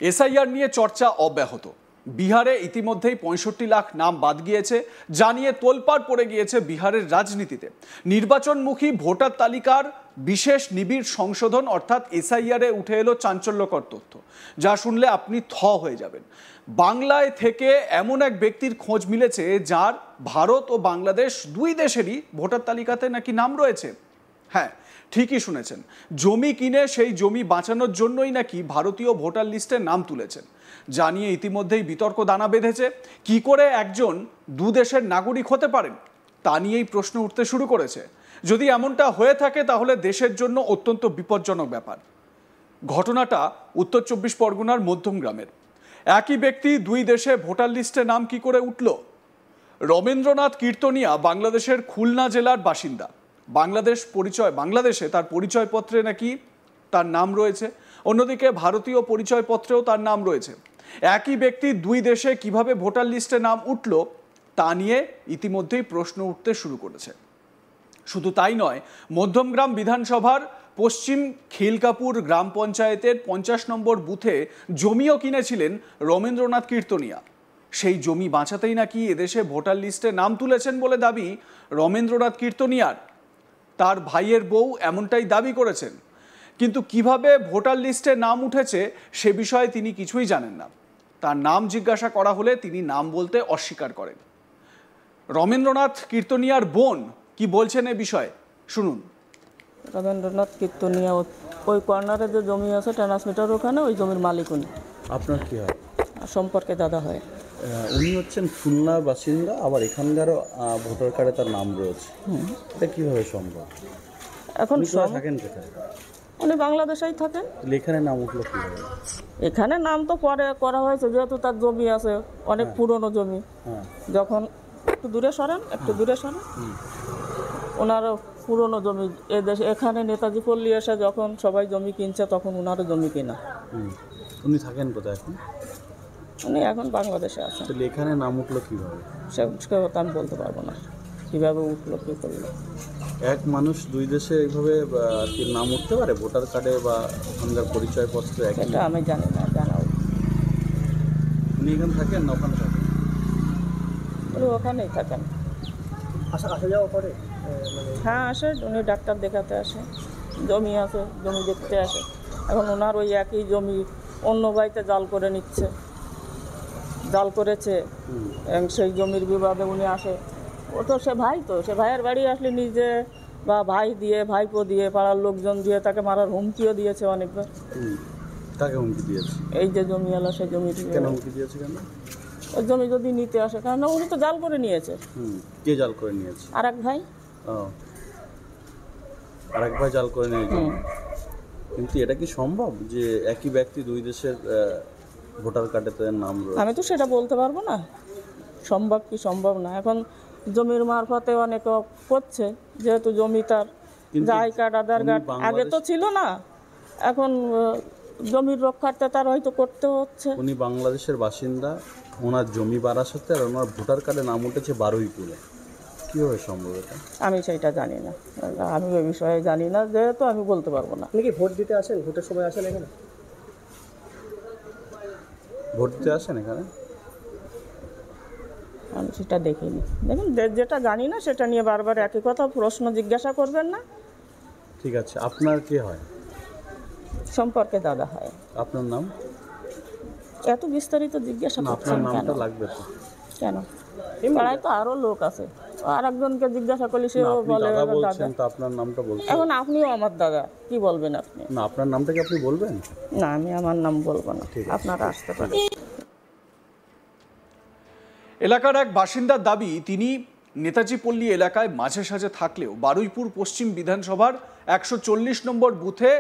SIR নিয়ে চর্চা অব্যাহত। বিহারে ইতিমধ্যেই 65 লাখ নাম বাদ গিয়েছে, যা নিয়ে তোলপাড় পড়ে গিয়েছে বিহারের রাজনীতিতে। নির্বাচনমুখী ভোটার তালিকার বিশেষ নিবিড় সংশোধন অর্থাৎ এসআইআরে উঠে এলো চাঞ্চল্যকর তথ্য, যা শুনলে আপনি থ হয়ে যাবেন। বাংলায় থেকে এমন এক ব্যক্তির খোঁজ মিলেছে যার ভারত ও বাংলাদেশ দুই দেশেরই ভোটার তালিকাতে নাকি নাম রয়েছে। হ্যাঁ, ঠিকই শুনেছেন, জমি কিনে সেই জমি বাঁচানোর জন্যই নাকি ভারতীয় ভোটার লিস্টে নাম তুলেছেন। যা নিয়ে ইতিমধ্যেই বিতর্ক দানা বেঁধেছে। কি করে একজন দু দেশের নাগরিক হতে পারেন তা নিয়েই প্রশ্ন উঠতে শুরু করেছে। যদি এমনটা হয়ে থাকে তাহলে দেশের জন্য অত্যন্ত বিপজ্জনক ব্যাপার। ঘটনাটা উত্তর 24 পরগনার মধ্যম গ্রামের। একই ব্যক্তি দুই দেশে ভোটার লিস্টে নাম কি করে উঠল? রবীন্দ্রনাথ কীর্তনিয়া বাংলাদেশের খুলনা জেলার বাসিন্দা। বাংলাদেশে তার পরিচয়পত্রে নাকি তার নাম রয়েছে, অন্যদিকে ভারতীয় পরিচয়পত্রেও তার নাম রয়েছে। একই ব্যক্তি দুই দেশে কিভাবে ভোটার লিস্টে নাম উঠল তা নিয়ে ইতিমধ্যেই প্রশ্ন উঠতে শুরু করেছে। শুধু তাই নয়, মধ্যমগ্রাম বিধানসভার পশ্চিম খিলকাপুর গ্রাম পঞ্চায়েতের 50 নম্বর বুথে জমিও কিনেছিলেন রবীন্দ্রনাথ কীর্তনিয়া। সেই জমি বাঁচাতেই নাকি এদেশে ভোটার লিস্টে নাম তুলেছেন বলে দাবি রবীন্দ্রনাথ কীর্তনিয়ার। তার ভাইয়ের বউ এমনটাই দাবি করেছেন, কিন্তু কিভাবে ভোটার লিস্টে নাম উঠেছে সে বিষয়ে তিনি কিছুই জানেন না। তার নাম জিজ্ঞাসা করা হলে তিনি নাম বলতে অস্বীকার করেন। রবীন্দ্রনাথ কীর্তনিয়ার বোন কি বলছেন এ বিষয়ে শুনুন। রবীন্দ্রনাথ কীর্তনিয়া ওই কর্নারে যে জমি আছে ট্রান্সমিটার ওখানে, ওই জমির মালিক উনি। আপনার কি হয়? সম্পর্কে দাদা হয়। উনি হচ্ছেন খুলনার বাসিন্দা, আবার এখানকারও ভোটার কার্ডে তার নাম রয়েছে। এটা কীভাবে সম্ভব? এখন থাকেন কোথায়? উনি বাংলাদেশেই থাকেন। এখানে নাম উঠলো কীভাবে? এখানে নাম তো পরে করা হয়েছে, যেহেতু তার জমি আছে অনেক পুরনো জমি। যখন একটু দূরে সরেন ওনারও পুরনো জমি এদেশে, এখানে নেতাজি পল্লী এসে যখন সবাই জমি কিনছে তখন ওনারও জমি কিনা। উনি থাকেন কোথায় এখন? উনি এখন বাংলাদেশে আছেন। তাহলে এখানে নাম উঠলো কীভাবে? সে কথা আমি বলতে পারবো না, কীভাবে উঠলো কী করলো। এক মানুষ দুই দেশে এইভাবে কি নাম উঠতে পারে ভোটার কার্ডে বা ওখানকার পরিচয়পত্রে? এটা আমি জানি না, জানাও। উনি এখানে থাকেন না ওখানে থাকেন? উনি ওখানেই থাকেন। আসা যাওয়া করে? হ্যাঁ আসে, উনি ডাক্তার দেখাতে আসে, জমি আছে জমি দেখতে আসে। এখন ওনার ওই একই জমি অন্য বাড়িতে জাল করে নিচ্ছে, জাল করেছে, সেই জমির বিবাদে উনি আসে। ও তো সে ভাই, তো সে ভাইয়ের বাড়ি আসলে নিজে বা ভাই দিয়ে ভাইপো দিয়ে পাড়ার লোকজন দিয়ে তাকে মারার হুমকিও দিয়েছে অনেকবার। কাকে হুমকি দিয়েছে? এই যে জমি এলো সেই জমি কেন হুমকি দিয়েছে? কেন? ওই জমি যদি নিতে আসে, কারণ উনি তো জাল করে নিয়েছে। কে জাল করে নিয়েছে? আর এক ভাই। আর এক ভাই জাল করে নিয়েছে। কিন্তু এটা কি সম্ভব যে একই ব্যক্তি দুই দেশের ভোটার কার্ডে তাদের নাম রয়েছে? আমি তো সেটা বলতে পারবো না সম্ভব কি সম্ভব না। এখন জমির মারফতে অনেক করছে, যেহেতু জমি তার আই কার্ড আধার কার্ড আগে তো ছিল না, এখন জমির রক্ষার্থে তার হয়তো করতে হচ্ছে। উনি বাংলাদেশের বাসিন্দা, ওনার জমি বারাসাতে, আর ওনার ভোটার কার্ডে নাম উঠেছে বারুইপুরে। কীভাবে সম্ভব এটা? আমি সেইটা জানি না, আমি ওই বিষয়ে জানি না, যেহেতু আমি বলতে পারবো না। আপনি কি ভোট দিতে আসেন? ভোটের সময় আসেন এখানে? ভোট দিতে আসেন এখানে? আমি সেটা দেখিনি। দেখুন, যেটা জানি না সেটা নিয়ে বারবার একই কথা প্রশ্ন জিজ্ঞাসা করবেন না। ঠিক আছে, আপনার কি হয়? সম্পর্কে দাদা হয়। আপনার নাম? এত বিস্তারিত জিজ্ঞাসা করছেন আপনার কেন? নামটা লাগবে তো। কেন? পাড়ায় তো আরো লোক আছে, আর একজনকে জিজ্ঞাসা করলে সেও বলে দাদা দাদা। বলছেন তো, আপনার নামটা বলতে। এখন আপনিও আমার দাদা, কি বলবেন আপনি? না, আপনার নামটা কি আপনি বলবেন? না, আমি আমার নাম বলবো না, আপনারা আসতে পারেন। এলাকার এক বাসিন্দার দাবি, তিনি নেতাজি পল্লী এলাকায় মাঝে সাঝে থাকলেও বারুইপুর পশ্চিম বিধানসভার 140 নম্বর বুথে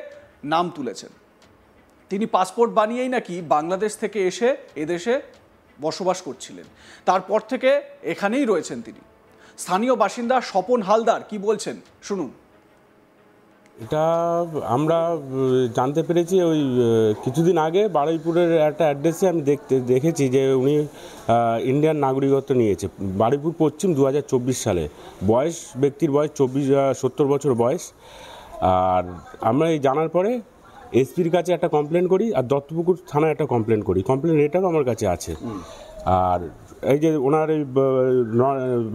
নাম তুলেছেন। তিনি পাসপোর্ট বানিয়েই নাকি বাংলাদেশ থেকে এসে এদেশে বসবাস করছিলেন। তারপর থেকে এখানেই রয়েছেন তিনি। স্থানীয় বাসিন্দা স্বপন হালদার কি বলছেন শুনুন। এটা আমরা জানতে পেরেছি ওই কিছুদিন আগে বারুইপুরের একটা অ্যাড্রেসে আমি দেখেছি যে উনি ইন্ডিয়ান নাগরিকত্ব নিয়েছে। বারুইপুর পশ্চিম 2024 সালে। ব্যক্তির বয়স 70 বছর বয়স। আর আমরা এই জানার পরে এসপির কাছে একটা কমপ্লেন করি আর দত্তপুকুর থানায় একটা কমপ্লেন করি, কমপ্লেন লেটারও আমার কাছে আছে। আর এই যে ওনার এই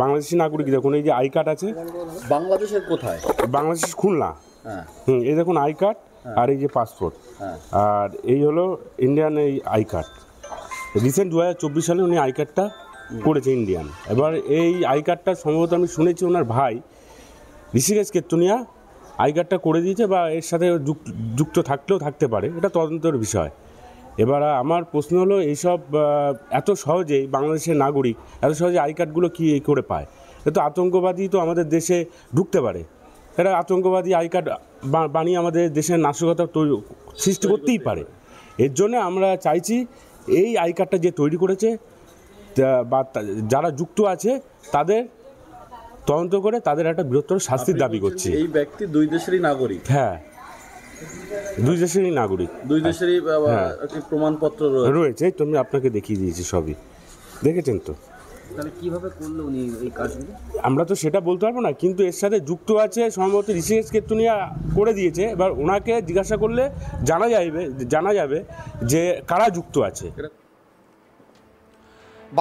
বাংলাদেশি নাগরিক দেখুন, এই যে আই কার্ড আছে। বাংলাদেশের কোথায়? বাংলাদেশ খুলনা। হ্যাঁ এই দেখুন আই কার্ড আর এই যে পাসপোর্ট, আর এই হলো ইন্ডিয়ান এই আই কার্ড। রিসেন্ট 2024 সালে উনি আই কার্ডটা করেছে ইন্ডিয়ান। এবার এই আই কার্ডটা সম্ভবত আমি শুনেছি ওনার ভাই ঋষিকেশ কেতুনিয়া আই কার্ডটা করে দিয়েছে, বা এর সাথে যুক্ত থাকলেও থাকতে পারে, এটা তদন্তের বিষয়। এবার আমার প্রশ্ন হলো, এইসব এত সহজেই বাংলাদেশের নাগরিক এত সহজে আই কার্ডগুলো কী করে পায়? এত আতঙ্কবাদী তো আমাদের দেশে ঢুকতে পারে, এরা আতঙ্কবাদী আই কার্ড বানিয়ে আমাদের দেশের নাশকতা সৃষ্টি করতেই পারে। এর জন্য আমরা চাইছি এই আই কার্ডটা যে তৈরি করেছে বা যারা যুক্ত আছে তাদের তদন্ত করে তাদের একটা বৃহত্তর শাস্তির দাবি করছি। এই ব্যক্তি দুই দেশেরই নাগরিক? হ্যাঁ, দুই দেশেরই নাগরিক, দুই দেশেরই একটি প্রমাণপত্র রয়েছে। তো আমি আপনাকে দেখিয়ে দিয়েছি, সবই দেখেছেন তো। তাহলে কিভাবে করলো উনি এই কাজগুলো? আমরা তো সেটা বলতে পারবো না, কিন্তু এর সাথে যুক্ত আছে সম্ভবত ঋষিকেশ কেতুনিয়া করে দিয়েছে। এবার ওনাকে জিজ্ঞাসা করলে জানা যাবে যে কারা যুক্ত আছে।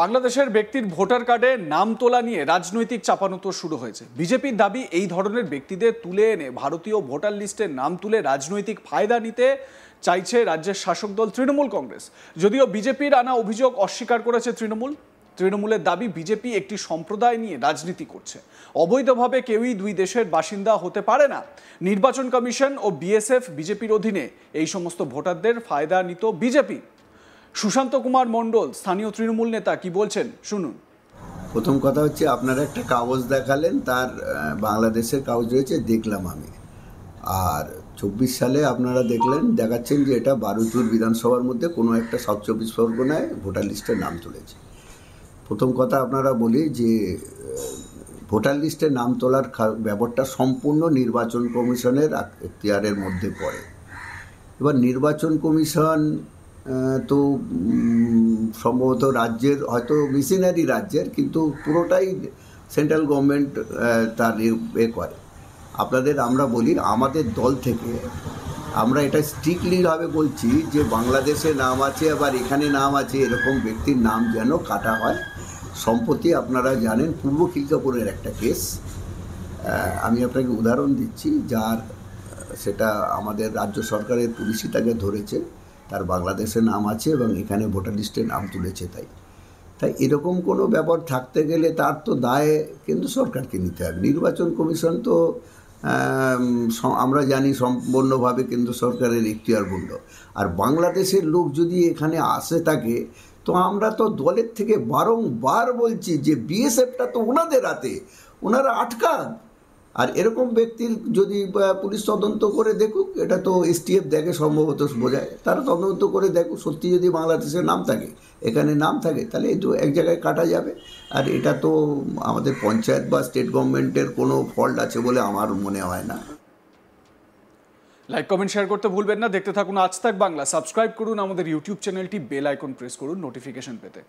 বাংলাদেশের ব্যক্তির ভোটার কার্ডে নাম তোলা নিয়ে রাজনৈতিক চাপানোতর শুরু হয়েছে। বিজেপির দাবি, এই ধরনের ব্যক্তিদের তুলে এনে ভারতীয় ভোটার লিস্টে নাম তুলে রাজনৈতিক ফায়দা নিতে চাইছে রাজ্যের শাসক দল তৃণমূল কংগ্রেস। যদিও বিজেপির আনা অভিযোগ অস্বীকার করেছে তৃণমূলের দাবি, বিজেপি একটি সম্প্রদায় নিয়ে রাজনীতি করছে। অবৈধভাবে কেউই দুই দেশের বাসিন্দা হতে পারে না। নির্বাচন কমিশন ও বিএসএফ বিজেপির অধীনে এই সমস্ত ভোটারদের ফায়দা নিত বিজেপি। সুশান্ত কুমার মণ্ডল, স্থানীয় তৃণমূল নেতা, কি বলছেন শুনুন। প্রথম কথা হচ্ছে, আপনারা একটা কাগজ দেখালেন, তার বাংলাদেশের কাগজ রয়েছে, দেখলাম আমি। আর 24 সালে আপনারা দেখাচ্ছেন যে এটা বারুইপুর বিধানসভার মধ্যে কোনো একটা সাউথ 24 পরগনায় ভোটার লিস্টের নাম তুলেছে। প্রথম কথা আপনারা বলি যে ভোটার লিস্টে নাম তোলার ব্যাপারটা সম্পূর্ণ নির্বাচন কমিশনের এখতিয়ারের মধ্যে পড়ে। এবার নির্বাচন কমিশন তো সম্ভবত রাজ্যের, হয়তো মিশনারি রাজ্যের, কিন্তু পুরোটাই সেন্ট্রাল গভর্নমেন্ট তার করে। আমরা বলি আমাদের দল থেকে আমরা এটা স্ট্রিক্টলিভাবে বলছি যে বাংলাদেশে নাম আছে আবার এখানে নাম আছে এরকম ব্যক্তির নাম যেন কাটা হয়। সম্প্রতি আপনারা জানেন পূর্ব খিলকাপুরের একটা কেস, আমি আপনাকে উদাহরণ দিচ্ছি, যার সেটা আমাদের রাজ্য সরকারের পুলিশই তাকে ধরেছে, তার বাংলাদেশে নাম আছে এবং এখানে ভোটার লিস্টে নাম তুলেছে। তাই এরকম কোনো ব্যাপার থাকতে গেলে তার তো দায় কেন্দ্র সরকারকে নিতে হবে। নির্বাচন কমিশন তো আমরা জানি সম্পূর্ণভাবে কেন্দ্র সরকারের এখতিয়ারবন্দ। আর বাংলাদেশের লোক যদি এখানে আসে থাকে, তো আমরা তো দলের থেকে বারংবার বলছি যে বিএসএফটা তো ওনাদের হাতে, ওনারা আটকান। আর এরকম ব্যক্তির যদি পুলিশ তদন্ত করে দেখুক, এটা তো এসটিএফ দেখে সম্ভবত বোঝায়, তারা তদন্ত করে দেখুক, সত্যি যদি বাংলাদেশের নাম থাকে, এখানে নাম থাকে, তাহলে এই তো এক জায়গায় কাটা যাবে। আর এটা তো আমাদের পঞ্চায়েত বা স্টেট গভর্নমেন্টের কোনো ফল্ট আছে বলে আমার মনে হয় না। লাইক, কমেন্ট, শেয়ার করতে ভুলবেন না। দেখতে থাকুন আজ তাক বাংলা। সাবস্ক্রাইব করুন আমাদের ইউটিউব চ্যানেলটি, বেল আইকন প্রেস করুন নোটিফিকেশন পেতে।